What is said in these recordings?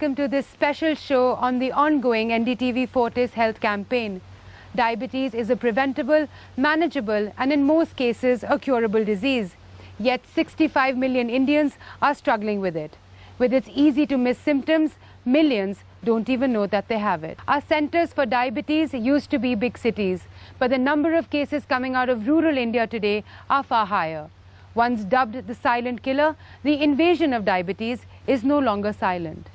welcome to this special show on the ongoing NDTV Fortis Health Campaign. Diabetes is a preventable, manageable and in most cases a curable disease. Yet 65 million Indians are struggling with it. With its easy to miss symptoms, millions don't even know that they have it. Our centers for diabetes used to be big cities, but the number of cases coming out of rural India today are far higher. Once dubbed the silent killer, the invasion of diabetes is no longer silent.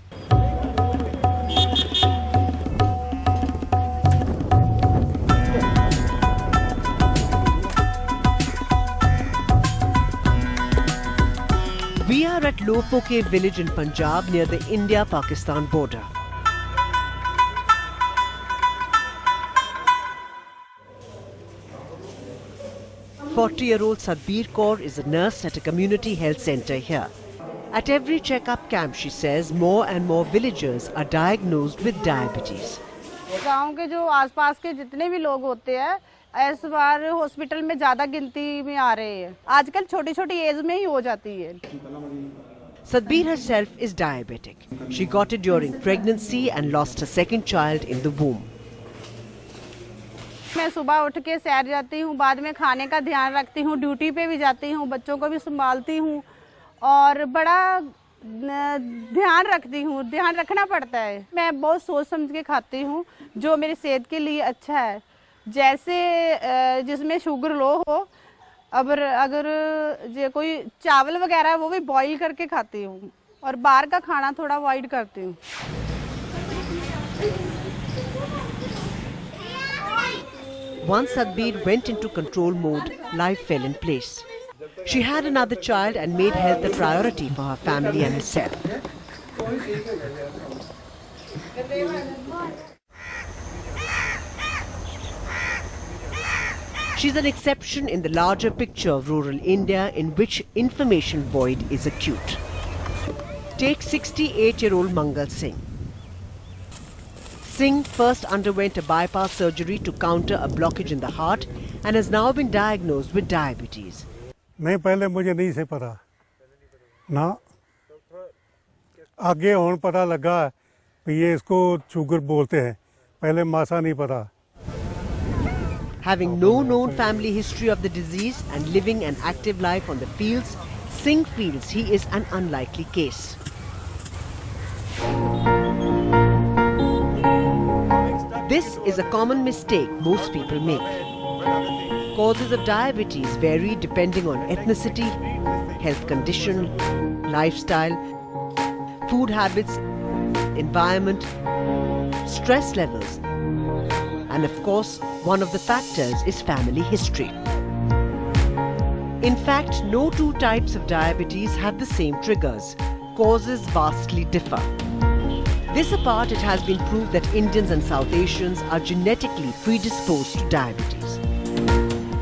We are at Lopoke village in Punjab near the India-Pakistan border. "40-year-old Sadbir Kaur is a nurse at a community health centre here. At every checkup camp, she says, more and more villagers are diagnosed with diabetes. गांव के जो आसपास के जितने भी लोग होते हैं इस बार हॉस्पिटल में ज़्यादा गिनती में आ रहे हैं। आजकल छोटी-छोटी एज में ही हो जाती है। Sadbir herself is diabetic. She got it during pregnancy and lost her second child in the womb. मैं सुबह उठ के सैर जाती हूँ, बाद में खाने का ध्यान रखती हूँ, ड्यूटी पे भी जाती हूँ, बच्चों को भी संभालती हूँ और बड़ा ध्यान रखती हूँ, ध्यान रखना पड़ता है। मैं बहुत सोच समझ के खाती हूँ जो मेरी सेहत के लिए अच्छा है। जैसे जिसमें शुगर लो हो, अगर जो कोई चावल वगैरह वो भी बॉईल करके खाती हूँ और बाहर का खाना थोड़ा अवॉइड करती हूँ। Once Sadbir went into control mode, life fell in place. She had another child and made health a priority for her family and herself. She's an exception in the larger picture of rural India in which information void is acute. Take 68-year-old Mangal Singh. Singh first underwent a bypass surgery to counter a blockage in the heart and has now been diagnosed with diabetes. नहीं, पहले मुझे नहीं से पता ना, आगे होने पता लगा कि ये इसको शुगर बोलते हैं, पहले मासा नहीं पता। Having no known family history of the disease and living an active life on the fields, Singh feels he is an unlikely case. This is a common mistake most people make. Causes of diabetes vary depending on ethnicity, health condition, lifestyle, food habits, environment, stress levels, and of course, one of the factors is family history. In fact, no two types of diabetes have the same triggers. Causes vastly differ. This apart, it has been proved that Indians and South Asians are genetically predisposed to diabetes.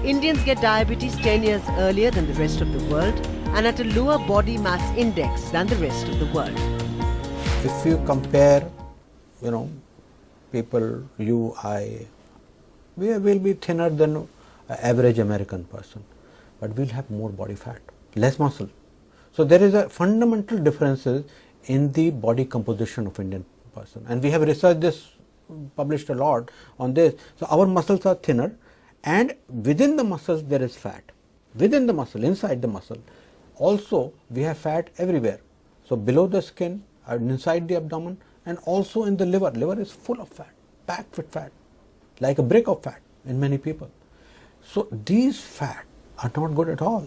Indians get diabetes 10 years earlier than the rest of the world and at a lower body mass index than the rest of the world. If you compare, people, you, I, we will be thinner than an average American person, but we'll have more body fat, less muscle. So there is a fundamental differences in the body composition of Indian person, and we have researched this, published a lot on this. So our muscles are thinner, and within the muscles there is fat. Within the muscle, inside the muscle, also we have fat everywhere. So below the skin, and inside the abdomen, and also in the liver. Liver is full of fat, packed with fat, like a brick of fat in many people. So these fat are not good at all.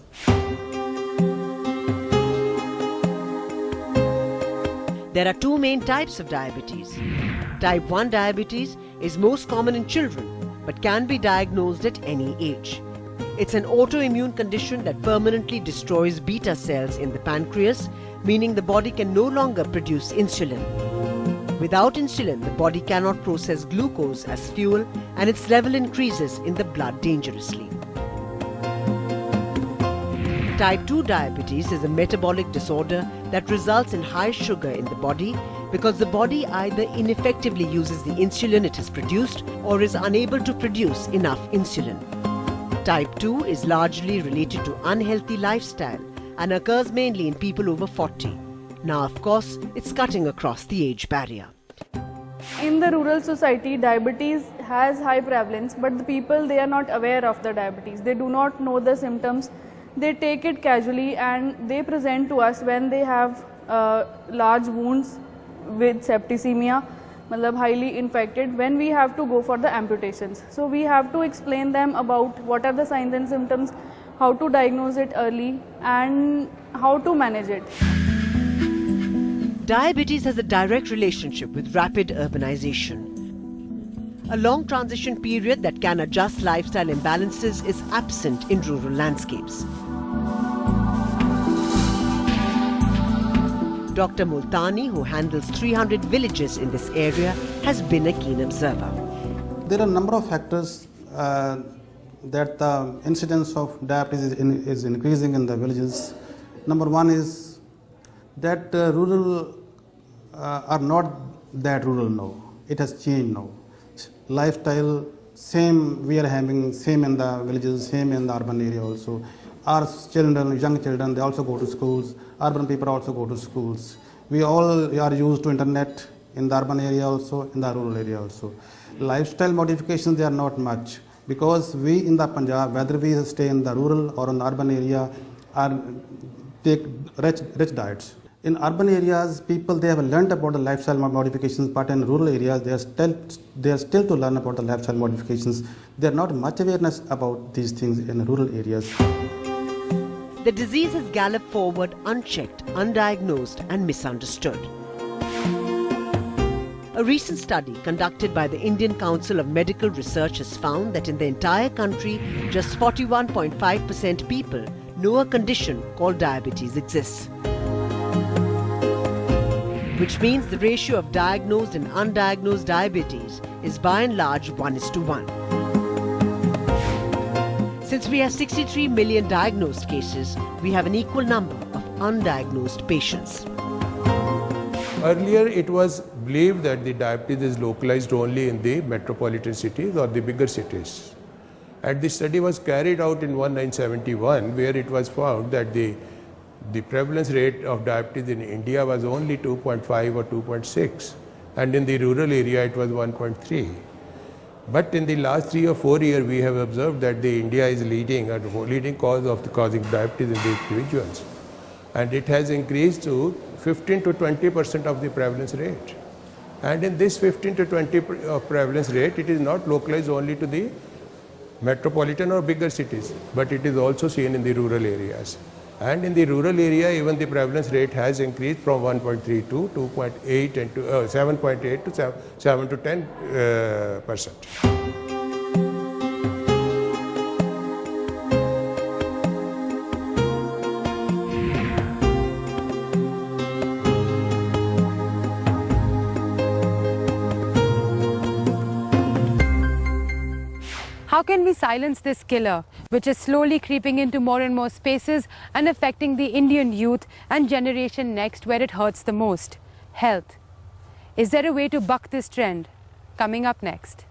There are two main types of diabetes. Type 1 diabetes is most common in children but can be diagnosed at any age. It's an autoimmune condition that permanently destroys beta cells in the pancreas, meaning the body can no longer produce insulin. Without insulin, the body cannot process glucose as fuel and its level increases in the blood dangerously. Type 2 diabetes is a metabolic disorder that results in high sugar in the body because the body either ineffectively uses the insulin it has produced or is unable to produce enough insulin. Type 2 is largely related to unhealthy lifestyle and occurs mainly in people over 40. Now, of course, it's cutting across the age barrier. In the rural society, diabetes has high prevalence, but the people, they are not aware of the diabetes. They do not know the symptoms. They take it casually and they present to us when they have large wounds with septicemia, highly infected, when we have to go for the amputations. So we have to explain them about what are the signs and symptoms, how to diagnose it early and how to manage it. Diabetes has a direct relationship with rapid urbanization. A long transition period that can adjust lifestyle imbalances is absent in rural landscapes. Dr. Multani, who handles 300 villages in this area, has been a keen observer. There are a number of factors that the incidence of diabetes is increasing in the villages. Number one is that rural are not that rural now. It has changed now. Lifestyle, same we are having, same in the villages, same in the urban area also. Our children, young children, they also go to schools. Urban people also go to schools. We all are used to internet in the urban area also, in the rural area also. Lifestyle modifications, they are not much because we in the Punjab, whether we stay in the rural or in the urban area, take rich diets. In urban areas, people, they have learned about the lifestyle modifications, but in rural areas, they are still to learn about the lifestyle modifications. There are not much awareness about these things in rural areas. The disease has galloped forward unchecked, undiagnosed and misunderstood. A recent study conducted by the Indian Council of Medical Research has found that in the entire country, just 41.5% people know a condition called diabetes exists. Which means the ratio of diagnosed and undiagnosed diabetes is by and large 1:1. Since we have 63 million diagnosed cases, we have an equal number of undiagnosed patients. Earlier, it was believed that the diabetes is localized only in the metropolitan cities or the bigger cities. And the study was carried out in 1971, where it was found that the prevalence rate of diabetes in India was only 2.5 or 2.6, and in the rural area it was 1.3. But in the last 3 or 4 years, we have observed that India is leading cause of causing diabetes in the individuals, and it has increased to 15 to 20% of the prevalence rate. And in this 15 to 20% of prevalence rate, it is not localized only to the metropolitan or bigger cities, but it is also seen in the rural areas. And in the rural area, even the prevalence rate has increased from 1.3 to 2.8 and to 7.8 to 7 to 10%. How can we silence this killer, which is slowly creeping into more and more spaces and affecting the Indian youth and generation next where it hurts the most? Health. Is there a way to buck this trend? Coming up next.